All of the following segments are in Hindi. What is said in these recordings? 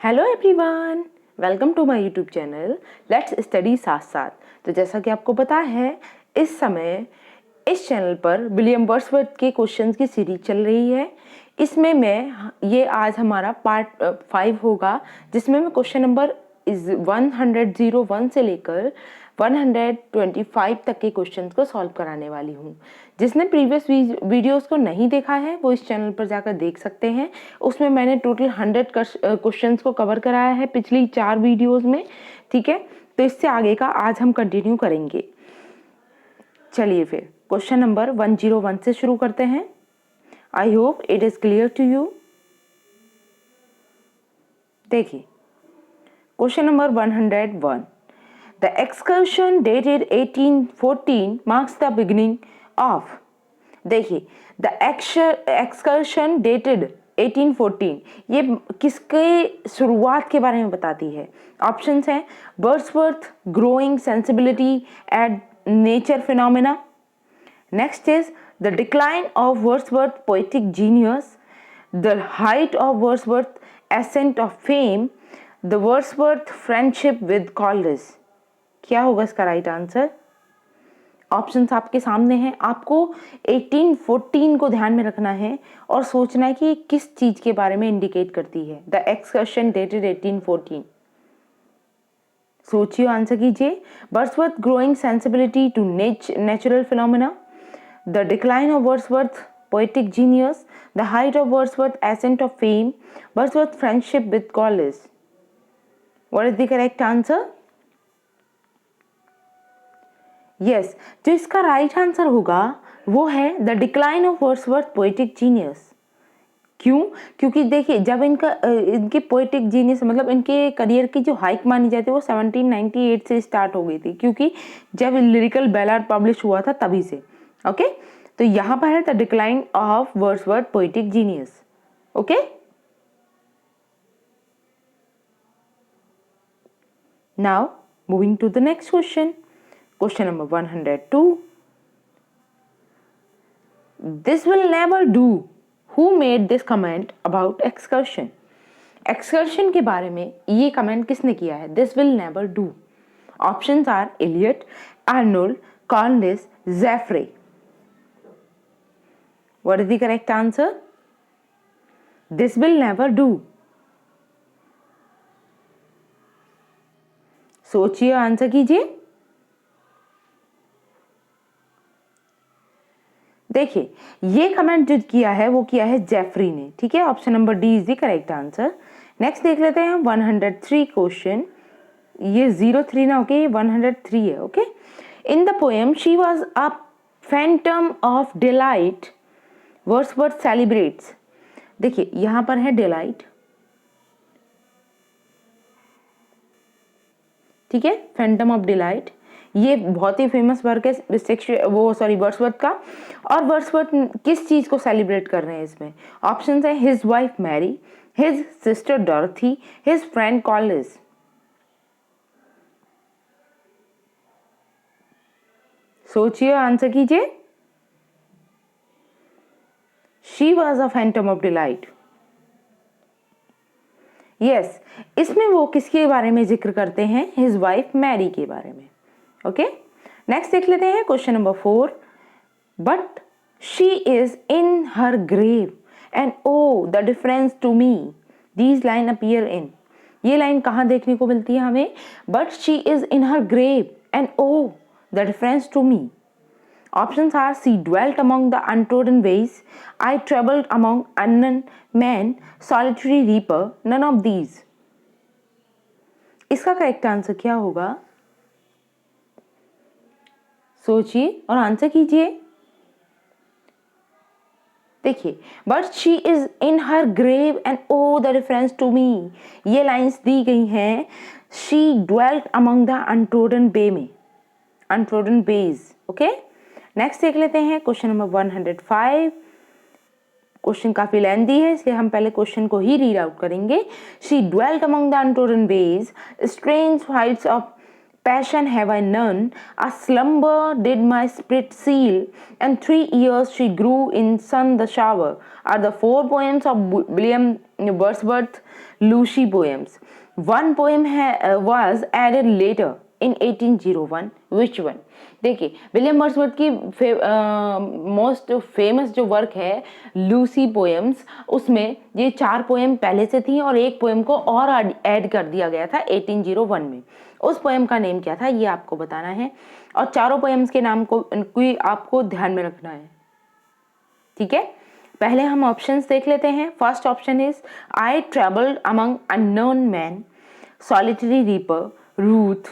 Hello everyone, welcome to my YouTube channel let's study साथ साथ। तो जैसा कि आपको पता है, इस समय इस चैनल पर विलियम वर्ड्सवर्थ के क्वेश्चंस की सीरीज चल रही है। इसमें ये आज हमारा पार्ट 5 होगा, जिसमें मैं क्वेश्चन नंबर 101 से लेकर 125 तक के क्वेश्चंस को सॉल्व कराने वाली हूँ। जिसने प्रीवियस वीडियोस को नहीं देखा है वो इस चैनल पर जाकर देख सकते हैं। उसमें मैंने टोटल 100 क्वेश्चंस को कवर कराया है पिछली 4 वीडियोस में। ठीक है, तो इससे आगे का आज हम कंटिन्यू करेंगे। चलिए फिर क्वेश्चन नंबर 101 से शुरू करते हैं। I hope it is clear to you. देखिए question number 101, The excursion dated 1814 marks the beginning of। देखिए the excursion dated 1814 ये किसके शुरुआत के बारे में बताती है। ऑप्शंस हैं Wordsworth growing sensibility at nature phenomena, next is the decline of Wordsworth poetic genius, the height of Wordsworth ascent of fame, the Wordsworth friendship with Coleridge. क्या होगा इसका राइट आंसर? ऑप्शंस आपके सामने हैं। आपको 1814 को ध्यान में रखना है और सोचना है कि किस चीज के बारे में इंडिकेट करती है। The excursion dated 1814। सोचिए, आंसर कीजिए। Wordsworth growing sensibility to natural phenomena, the decline of Wordsworth poetic genius, the height of Wordsworth ascent of fame, Wordsworth friendship with Coleridge. What is the correct answer? Yes, जो इसका राइट आंसर होगा वो है the decline of Wordsworth poetic genius. क्यों? क्योंकि देखिए जब इनके पोएटिक जीनियस मतलब इनके करियर की जो हाइक मानी जाती है वो 1798 से स्टार्ट हो गई थी, क्योंकि जब लिरिकल बैलाड पब्लिश हुआ था तभी से। ओके, तो यहाँ पर है the decline of Wordsworth poetic genius. Okay, now moving to the next question. Question number 102. This will never do. Who made this comment about excursion? Excursion के बारे में ये कमेंट किसने किया है? This will never do. Options are Eliot, Arnold, Cornelius, Zeffrey. What is the correct answer? This will never do. सोचिए, आंसर कीजिए। देखिए ये कमेंट जो किया है वो किया है जेफरी ने। ठीक है, option number D is the correct answer. Next देख लेते हैं 103 क्वेश्चन। ये 03 ना होके 103 है। Okay, in the poem she was a phantom of delight Wordsworth celebrates. देखिए यहां पर है डिलाइट। ठीक है, फैंटम ऑफ डिलाइट ये बहुत ही फेमस वर्क है वर्ड्सवर्थ का। और वर्ड्सवर्थ किस चीज को सेलिब्रेट कर रहे हैं इसमें? ऑप्शंस है his wife Mary, his sister Dorothy, his friend Coleridge. सोचिए, आंसर कीजिए। She was a phantom of delight. Yes, इसमें वो किसके बारे में जिक्र करते हैं? हिज वाइफ मैरी के बारे में। ओके, नेक्स्ट देख लेते हैं question number 4। But she is in her grave and oh the difference to me these line appear in. ये लाइन कहाँ देखने को मिलती है हमें? But she is in her grave and oh the difference to me. Options are she dwelt among the untrodden ways, I traveled among unknown men, solitary reaper, none of these। इसका करेक्ट आंसर क्या होगा? सोचिए और आंसर कीजिए। देखिए but she is in her grave and oh the reference to me, ये लाइंस दी गई हैं she dwelt among the untrodden ways में, अनट्रोडन बेज। ओके, नेक्स्ट देख लेते हैं क्वेश्चन नंबर 105। क्वेश्चन काफी लेंथी है इसलिए हम पहले क्वेश्चन को ही रीड आउट करेंगे। She dwelt among the untrodden ways, strange heights of passion have I none, a slumber did my spirit seal, and 3 years she grew in sun the shower, are the four poems of William Wordsworth Lucy poems. One poem was added later in 1801. Which one? देखिए विलियम वर्ड्सवर्थ की मोस्ट फेमस जो वर्क है लूसी पोएम्स, उसमें ये 4 पोएम पहले से थी और एक पोएम को और ऐड कर दिया गया था 1801 में। उस पोएम का नेम क्या था ये आपको बताना है और चारों पोएम्स के नाम को आपको ध्यान में रखना है, ठीक है। पहले हम ऑप्शंस देख लेते हैं। First option is I travelled among unknown man, solitary reaper, Ruth,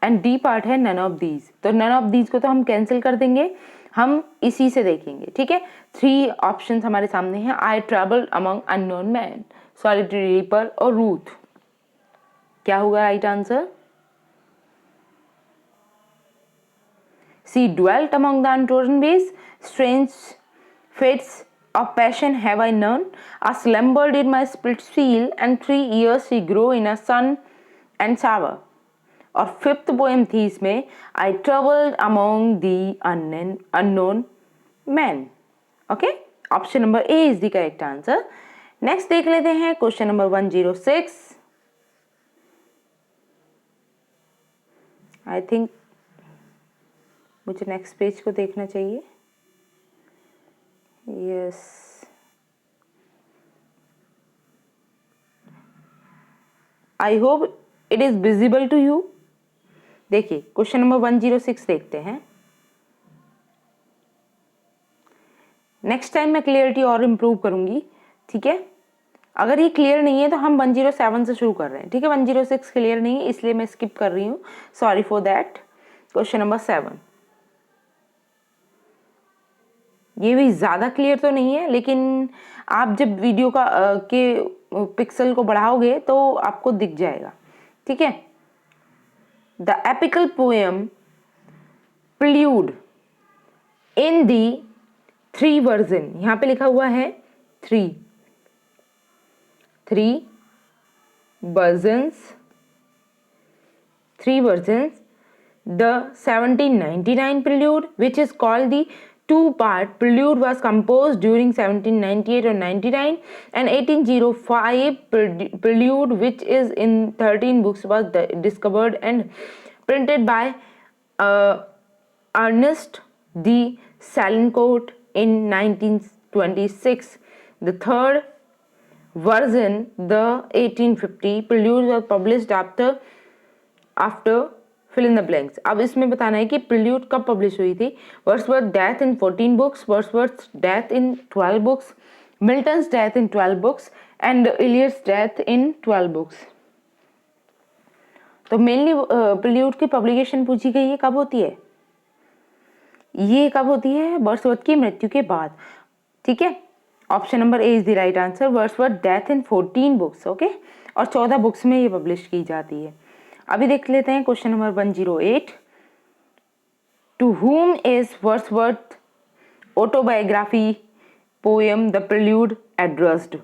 and D part है नन ऑफ दीज। तो नन ऑफ दीज को तो हम कैंसिल कर देंगे, हम इसी से देखेंगे, ठीक है। 3 ऑप्शंस हमारे सामने हैं, I travelled among unknown man, solitary reaper और रूथ। क्या होगा right answer? She dwelt among the untrodden ways, strange fates of passion have I known, a slumber did my spirit feel, and 3 years she grew in a sun and shower। और 5th पोएम थी इसमें, I traveled among the unknown men। Okay, option number A is the correct answer. Next देख लेते हैं क्वेश्चन नंबर 106। आई थिंक मुझे नेक्स्ट पेज को देखना चाहिए। Yes, I hope it is visible to you. देखिए क्वेश्चन नंबर 106 देखते हैं। नेक्स्ट टाइम मैं क्लियरिटी और इम्प्रूव करूंगी, ठीक है। अगर ये क्लियर नहीं है तो हम 107 से शुरू कर रहे हैं, ठीक है। 106 क्लियर नहीं है इसलिए मैं स्किप कर रही हूँ, sorry for that. Question number 7, ये भी ज़्यादा क्लियर तो नहीं है, लेकिन आप जब वीडियो का के पिक्सल को बढ़ाओगे तो आपको दिख जाएगा, ठीक है। The apical poem prelude in the 3 version, यहाँ पे लिखा हुआ है 3 versions, 3 versions, the 1799 prelude, which is called the 2-part prelude, was composed during 1798 or 99, and 1805 prelude, which is in 13 books, was discovered and printed by Ernest D. Salincourt in 1926. The third version, the 1850 prelude, was published after fill in the blanks। अब इसमें बताना है कि prelude कब पब्लिश हुई थी। Wordsworth death in 14 books, Wordsworth death in 12 books, Milton's death in 12 books and Eliot's death in 12 books. तो मेनली prelude की पब्लिकेशन पूछी गई है कब होती है, ये कब होती है? वर्ड्सवर्थ की मृत्यु के बाद, ठीक है। Option number A is the right answer. Wordsworth death in 14 books, okay, और 14 बुक्स में ये पब्लिश की जाती है। अभी देख लेते हैं question number 108। To whom is Wordsworth autobiography poem the prelude addressed.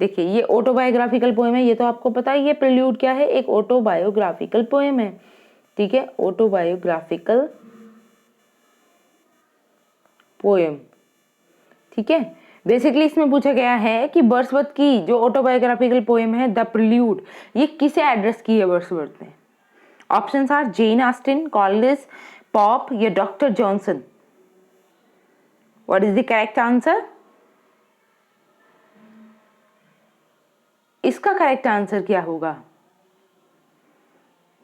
देखिए ये ऑटोबायोग्राफिकल पोएम है, ये तो आपको पता है। ये प्रिल्यूड क्या है? एक ऑटोबायोग्राफिकल पोएम है, ठीक है, ऑटोबायोग्राफिकल पोएम, ठीक है। बेसिकली इसमें पूछा गया है कि वर्ड्सवर्थ की जो ऑटोबायोग्राफिकल पोएम है द प्रिल्यूड, ये किसे एड्रेस की है वर्ड्सवर्थ ने? Options are Jane Austen, Collins, Pope या doctor Johnson. What is the correct answer? इसका करेक्ट आंसर क्या होगा?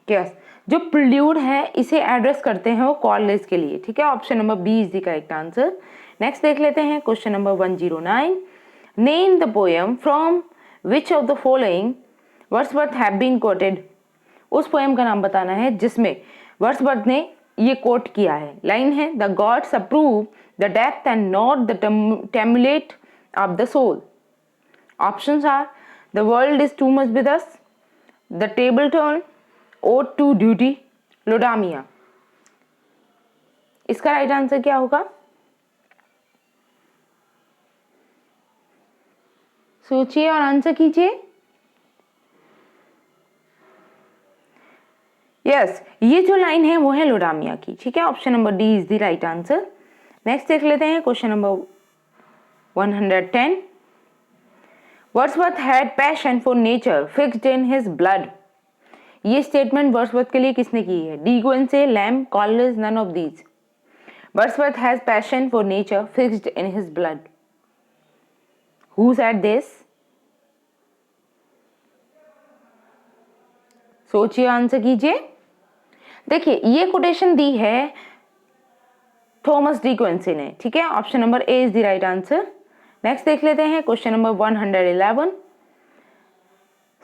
यस, जो प्रिल्यूड है इसे एड्रेस करते हैं वो कॉलिंस के लिए, ठीक है। Option number B is the correct answer. Next देख लेते हैं question number 109। Name the poem from which of the following Wordsworth have been quoted. उस पोएम का नाम बताना है जिसमें वर्ड्सवर्थ ने ये कोट किया है। लाइन है the gods approve the depth and not the tumult of the soul. Options are the world is too much with us, the table turn, ode to duty, Laodamia. इसका राइट आंसर क्या होगा? सोचिए और आंसर कीजिए। यस, ये जो लाइन है वो है लोडामिया की, ठीक है। Option number D is the right answer. Next देख लेते हैं question number 110। Wordsworth had passion for nature fixed in his blood. ये स्टेटमेंट वर्ड्सवर्थ के लिए किसने की है? De Quincey, Lamb, Coleridge, none of these. Wordsworth has passion for nature fixed in his blood. Who said this? सोचिए, आंसर कीजिए। देखिए, ये कोटेशन दी है थॉमस डी क्विंसी ने, ठीक है। Option number A is the right answer. Next देख लेते हैं क्वेश्चन नंबर 111।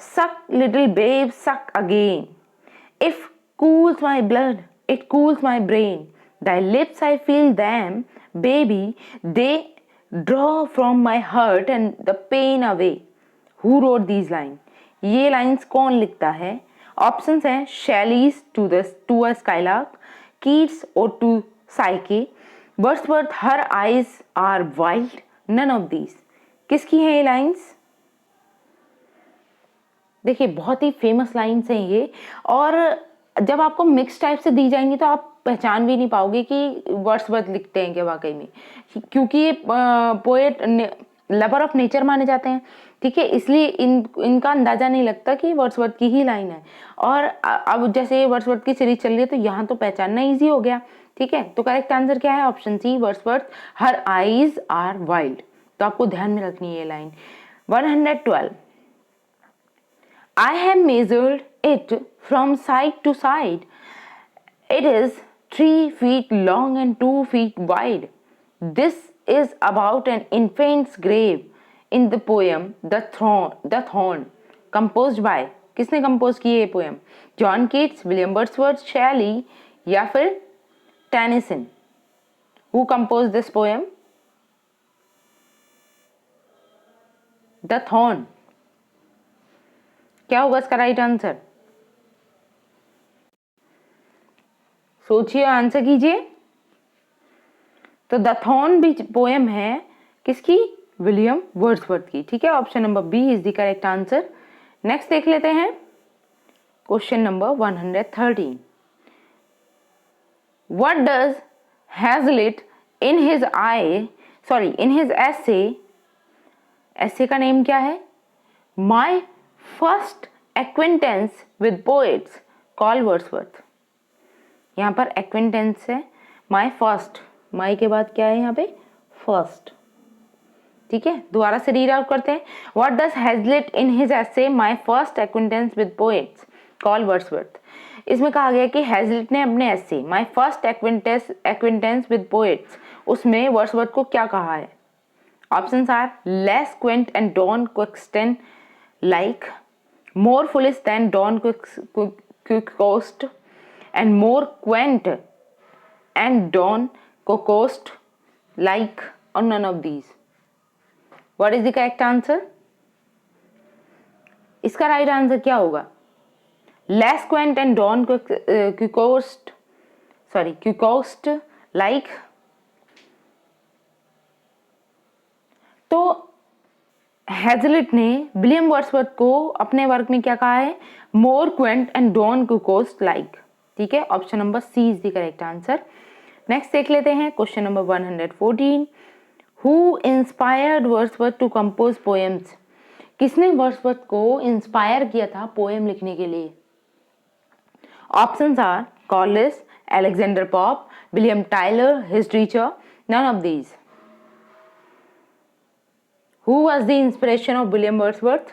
सक लिटिल बेब सक again, if cools my blood, it cools my brain. Thy lips I feel them, baby, they draw from my heart and the pain away. Who wrote these lines? ये लाइन्स कौन लिखता है? ऑप्शंस हैं Shelley's to a Skylark, Keats और to Psyche, Wordsworth her eyes are wild, none of these. किसकी है ये लाइन्स? देखिए, बहुत ही फेमस लाइन्स हैं ये, और जब आपको मिक्स टाइप से दी जाएंगी तो आप पहचान भी नहीं पाओगे कि वर्ड्सवर्थ लिखते हैं क्या वाकई में, क्योंकि ये पोएट लवर ऑफ नेचर माने जाते हैं, ठीक है। इसलिए इनका अंदाजा नहीं लगता कि वर्ड्सवर्थ की ही लाइन है। और अब जैसे वर्ड्सवर्थ की सीरीज चल रही है तो यहाँ तो पहचानना ईजी हो गया, ठीक है। तो करेक्ट आंसर क्या है? Option C, Wordsworth her eyes are wild. तो आपको ध्यान में रखनी है ये लाइन। 112। I have measured it from side to side. It is 3 feet long and 2 feet wide. This is about an infant's grave in the poem The Thorn, composed by, किसने कंपोज की ये poem? John Keats, William Wordsworth, शैली या फिर Tennyson? Who composed this poem? The Thorn। क्या होगा इसका राइट आंसर? सोचिए, आंसर कीजिए। तो द थॉर्न भी पोएम है किसकी? विलियम वर्ड्सवर्थ की, ठीक है। Option number B is the correct answer. Next देख लेते हैं question number 113। What does Hazlitt in his essay का नेम क्या है? My first acquaintance with poets call Wordsworth. यहाँ पर एक्विंटेंस है, माई फर्स्ट, माई के बाद क्या है यहाँ पे? फर्स्ट, ठीक है। दोबारा से रीड आउट करते हैं। What does Hazlitt in his essay my first acquaintance with poets call Wordsworth. इसमें कहा गया कि हैजलिट ने अपने essay my first acquaintance with poets, उसमें वर्ड्सवर्थ को क्या कहा है? Options are less quaint and Don Quixote like, more foolish than Don Quixote, and more quaint and Don Quixote like, or none of these. What is the correct answer? इसका राइट आंसर क्या होगा? less quaint and Don Quixote like। तो हैजलिट ने विलियम वर्ड्सवर्थ को अपने वर्क में क्या कहा है? More quaint and Don Quixote like, ठीक है। Option number C is the correct answer. Next देख लेते हैं question number 114। Who inspired Wordsworth to compose poems. किसने वर्ड्सवर्थ को इंस्पायर किया था पोएम लिखने के लिए? Options are Coleridge, Alexander Pope, William Tyler, his teacher, none of these. Who was the inspiration of William Wordsworth?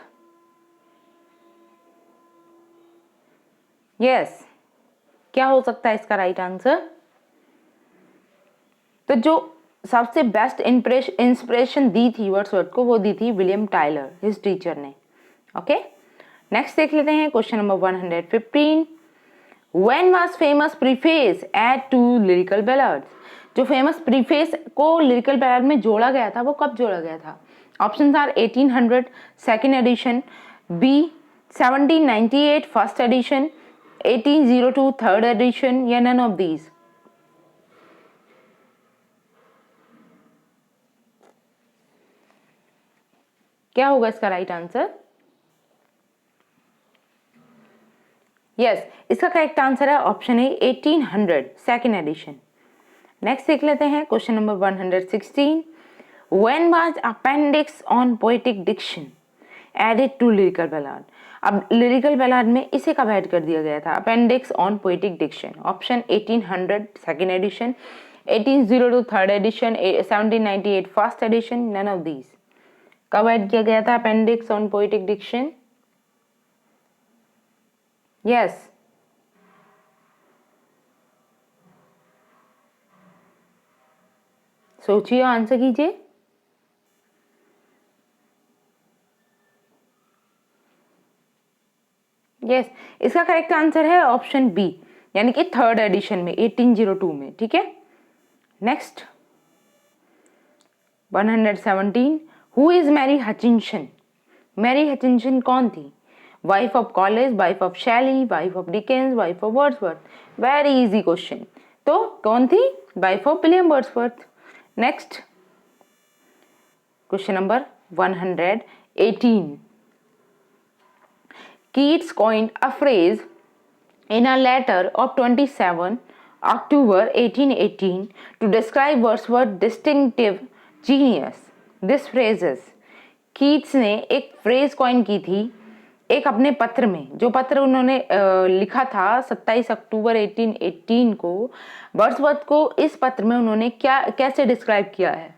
Yes, क्या हो सकता है इसका राइट आंसर? तो जो सबसे बेस्ट इंस्पिरेशन दी थी वर्ड्सवर्थ को, वो दी थी विलियम टाइलर, हिज टीचर ने। ओके, नेक्स्ट देख लेते हैं question number 115। When was famous preface add to lyrical ballads? जो फेमस प्रीफेस को लिरिकल बैलाड में जोड़ा गया था वो कब जोड़ा गया था? Options are 1800 second edition, B 1798 first edition, 1802 third edition, या नन ऑफ दीज। क्या होगा इसका राइट आंसर? यस, इसका करेक्ट आंसर है option A 1800 second edition. Next देख लेते हैं question number 116। When was appendix on poetic diction added to lyrical ballad? अब लिरिकल बैलाड में इसे कब ऐड कर दिया गया था? Appendix on poetic diction. Option 1800 second edition, 1802 third edition, 1798 first edition, none of these. कब ऐड किया गया था appendix on poetic diction? Yes, सोचिए, आंसर कीजिए। यस, इसका करेक्ट आंसर है ऑप्शन बी, यानी कि थर्ड एडिशन में 1802 में। ठीक है, next 117। Who is Mary Hutchinson? Mary Hutchinson कौन थी? Wife of Coleridge, wife of Shelley, wife of Dickens, wife of Wordsworth. Very easy question. तो कौन थी? Wife of William Wordsworth. Next question number 118। Keats coined a phrase in a letter of 27 October 1818 to describe Wordsworth's distinctive genius. This phrase is, Keats ने एक फ्रेज कॉइन की थी एक अपने पत्र में, जो पत्र उन्होंने लिखा था 27 अक्टूबर 1818 को। वर्ड्सवर्थ को इस पत्र में उन्होंने क्या कैसे डिस्क्राइब किया है?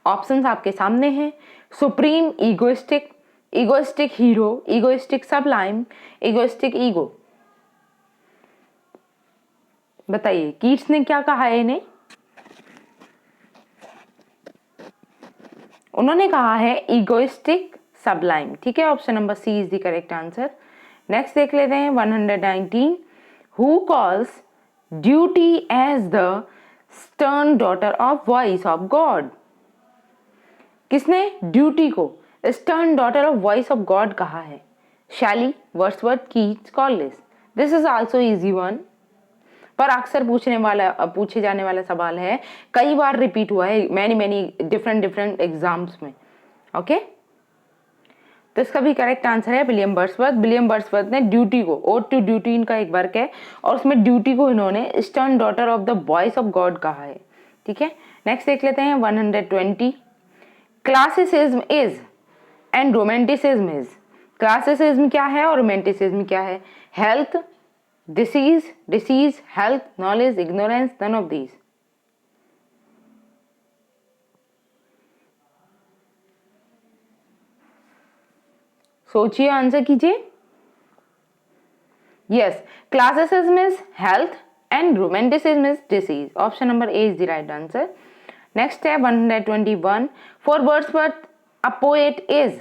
ऑप्शंस आपके सामने हैं। Supreme egoistic, egoistic hero, egoistic Sublime, egoistic ego. बताइए कीट्स ने क्या कहा है इन्हें? उन्होंने कहा है इगोइस्टिक सबलाइम। ठीक है, option number C is the correct answer. Next देख लेते हैं 119। Who calls duty as the stern daughter of voice of God? किसने ड्यूटी को stern daughter of voice of God कहा है? Shelley, Wordsworth, Keats, Collins. This is also easy one, पर अक्सर पूछे जाने वाला सवाल है, कई बार रिपीट हुआ है मैनी डिफरेंट एग्जाम्स में। ओके, तो इसका भी करेक्ट आंसर है विलियम वर्ड्सवर्थ। विलियम वर्ड्सवर्थ ने ड्यूटी को, ओड टू ड्यूटी इनका एक वर्क है, और उसमें ड्यूटी को इन्होंने stern daughter of the voice of God कहा है। ठीक है, नेक्स्ट देख लेते हैं 120। Classicism is and romanticism is. Classicism क्या है और रोमांटिसिज्म क्या है? Health, disease, disease, health, knowledge, ignorance, none of these. सोचिए, आंसर कीजिए। Yes, classicism is health and romanticism is disease. Option number A is the right answer. Next है 121। For Wordsworth a poet is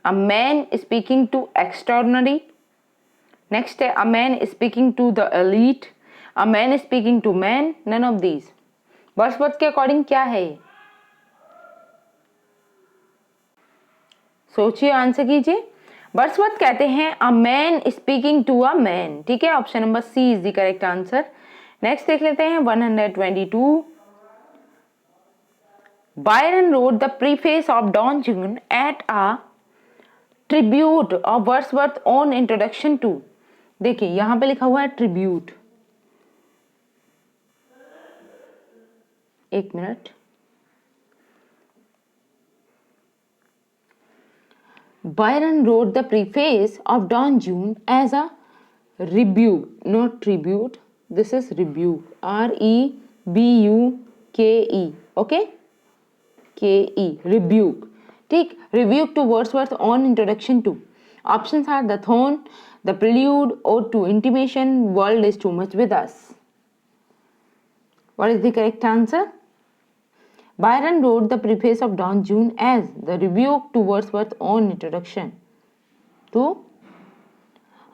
a man speaking to extraordinary. Next है a man speaking to the elite, a man speaking to man, none of these. Wordsworth के अकॉर्डिंग क्या है ये? सोचिए, आंसर कीजिए। वर्ड्सवर्थ कहते हैं a man speaking to a man. ठीक है, option number C is the correct answer. Next देख लेते हैं 122। Byron wrote the preface of Don Juan at a tribute of Wordsworth's own introduction to। देखिए यहां पे लिखा हुआ है ट्रिब्यूट, एक minute. Byron wrote the preface of Don Juan as a rebuke, not tribute. This is rebuke, R-E-B-U-K-E, okay? K-E, rebuke. ठीक, rebuke to Wordsworth on introduction to। Options are the Thorn, the Prelude, Ode to Intimation, World is too much with us। What is the correct answer? Byron wrote the preface of Don Juan as the rebuke to Wordsworth on introduction to।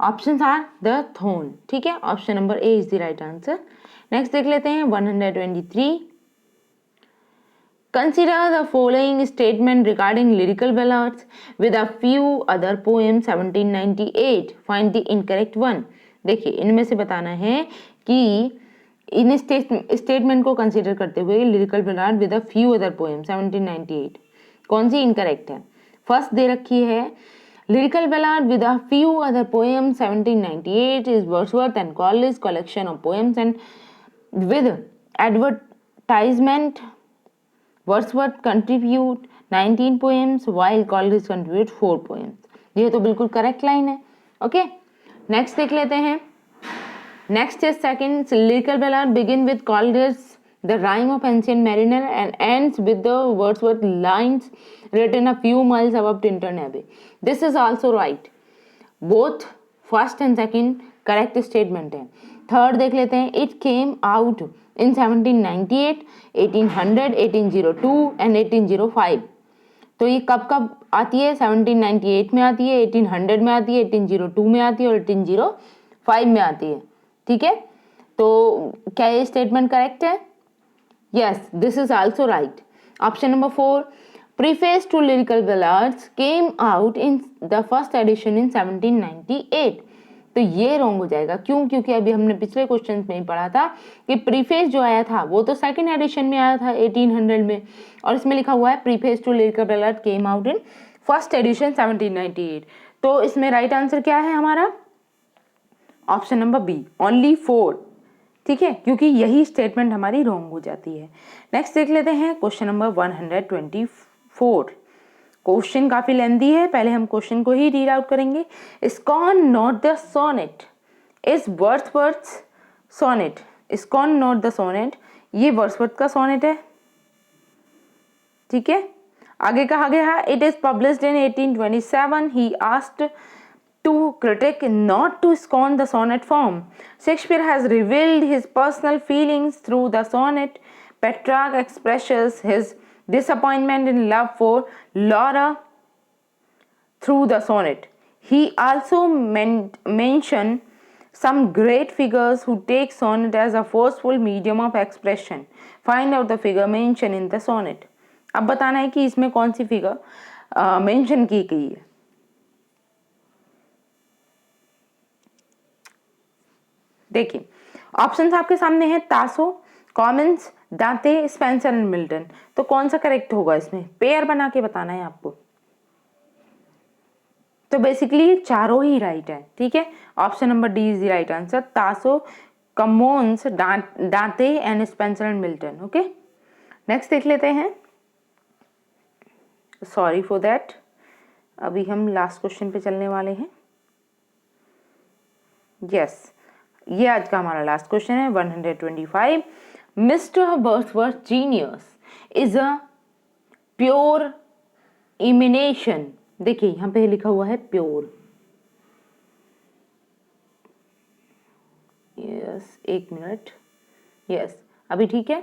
Options are the Thorn। ठीक है, option number A is the right answer. Next देख लेते हैं 123। Consider the following statement regarding lyrical ballads with a few other poems 1798. Find the incorrect one। देखिए इनमें से बताना है कि इन स्टेटमेंट को कंसीडर करते हुए lyrical ballad with a few other poem 1798 कौन सी इनकरेक्ट है। फर्स्ट दे रखी है lyrical ballad with a few other poems 1798 is Wordsworth and Coleridge collection of poems and with advertisement Wordsworth contribute 19 poems while Coleridge contribute 4 poems। ये तो बिल्कुल करेक्ट लाइन है। ओके, नेक्स्ट देख लेते हैं। Next is second lyrical ballad begin with Coleridge the rhyme of ancient mariner and ends with the Wordsworth lines written a few miles above Tintern Abbey। This is also right। both first and second correct statement है। थर्ड देख लेते हैं it came out in 1798, 1800, 1802 and 1805। तो ये कब कब आती है? 1798 में आती है, 1800 में आती है, 1802 में आती है और 1805 में आती है। ठीक है, तो क्या ये स्टेटमेंट करेक्ट है? Yes, this is also right। Option number 4, Preface to Lyrical Ballads came out in the first edition in 1798। तो ये रॉन्ग हो जाएगा। क्यों? क्योंकि अभी हमने पिछले क्वेश्चन में ही पढ़ा था कि प्रीफेस जो आया था वो तो सेकंड एडिशन में आया था 1800 में, और इसमें लिखा हुआ है preface to lyrical ballad came out in first edition 1798। तो इसमें राइट आंसर क्या है हमारा? Option number B, only 4। ठीक है, क्योंकि यही स्टेटमेंट हमारी रॉन्ग हो जाती है। नेक्स्ट देख लेते हैं क्वेश्चन नंबर 124। क्वेश्चन काफी लेंदी है, पहले हम क्वेश्चन को ही रीड आउट करेंगे। Scorn not the sonnet is Wordsworth sonnet. Scorn not the sonnet, ये वर्ड्सवर्थ का सोनेट है। ठीक है, आगे कहा गया it is published in 1827। He asked to critic not to scorn the sonnet form। Shakespeare has revealed his personal feelings through the sonnet। Petrarch expresses his disappointment in love for Laura through the sonnet। He also mentioned some great figures who take sonnet as a forceful medium of expression। Find out the figure mentioned in the sonnet। अब बताना है कि इसमें कौन सी फिगर मेंशन की गई है। देखिए, ऑप्शंस आपके सामने हैं तासो, कॉमन्स, दांते, स्पेंसर एंड मिल्टन। तो कौन सा करेक्ट होगा? इसमें पेयर बना के बताना है आपको। तो बेसिकली चारों ही राइट है। ठीक है, option number D is the right answer. Tasso, Camoens, Dante and Spenser and Milton. Okay, next देख लेते हैं। सॉरी फॉर दैट, अभी हम लास्ट क्वेश्चन पे चलने वाले हैं। यस, ये आज का हमारा लास्ट क्वेश्चन है 125। Mister Wordsworth genius is a pure emanation. देखिए यहां पे लिखा हुआ है प्योर। यस, एक मिनट। यस, अभी ठीक है।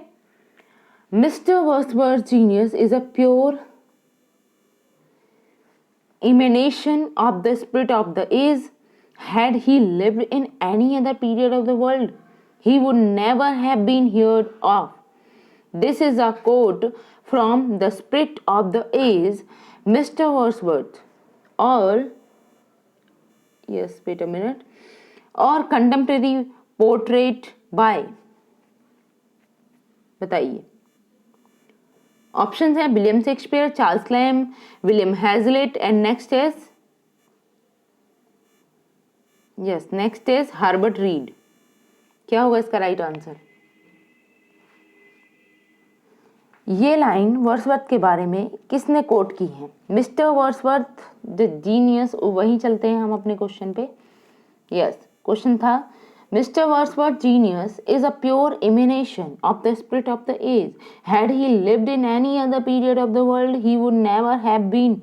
Mister Wordsworth genius is a pure emanation of the spirit of the age। Had he lived in any other period of the world, he would never have been heard of। This is a quote from The Spirit of the Age, Mr. Wordsworth, or yes, wait a minute, or contemporary portrait by। बताइए। ऑप्शंस हैं William Shakespeare, Charles Lamb, William Hazlitt and next is next is Herbert Read. क्या होगा इसका राइट आंसर? ये लाइन वर्ड्सवर्थ के बारे में किसने कोट की है? Mister Wordsworth the genius. वहीं चलते हैं हम अपने क्वेश्चन पे। यस, क्वेश्चन था Mr. Wordsworth's genius is a pure emanation of the spirit of the age। Had he lived in any other period of the world, he would never have been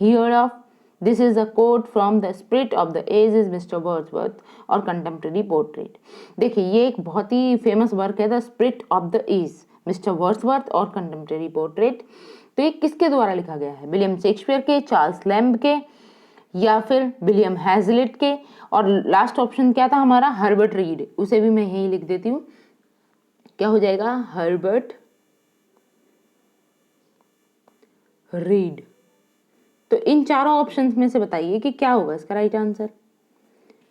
heard of। This is a quote from The Spirit of the Age is Mr. Wordsworth और Contemporary Portrait। देखिए ये एक बहुत ही फेमस वर्क है, The Spirit of the Age, mister Wordsworth और Contemporary Portrait। तो ये किसके द्वारा लिखा गया है? विलियम शेक्सपियर के, चार्ल्स लैम्ब के, या फिर विलियम हैजलिट के, और लास्ट ऑप्शन क्या था हमारा? Herbert read. उसे भी मैं यही लिख देती हूँ। क्या हो जाएगा? Herbert read. तो इन चारों ऑप्शंस में से बताइए कि क्या होगा इसका राइट आंसर।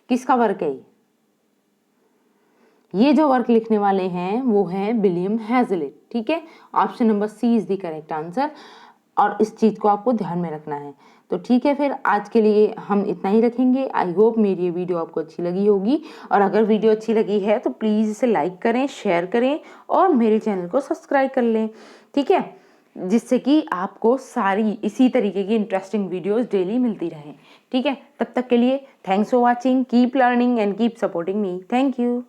किसका वर्क है ये जो वर्क लिखने वाले हैं वो है विलियम हैजलिट। ठीक है, option number C is the correct answer. और इस चीज़ को आपको ध्यान में रखना है। तो ठीक है, फिर आज के लिए हम इतना ही रखेंगे। आई होप मेरी ये वीडियो आपको अच्छी लगी होगी, और अगर वीडियो अच्छी लगी है तो प्लीज़ इसे लाइक करें, शेयर करें और मेरे चैनल को सब्सक्राइब कर लें, ठीक है, जिससे कि आपको सारी इसी तरीके की इंटरेस्टिंग वीडियोस डेली मिलती रहें। ठीक है, तब तक के लिए thanks for watching, keep learning and keep supporting me. Thank you.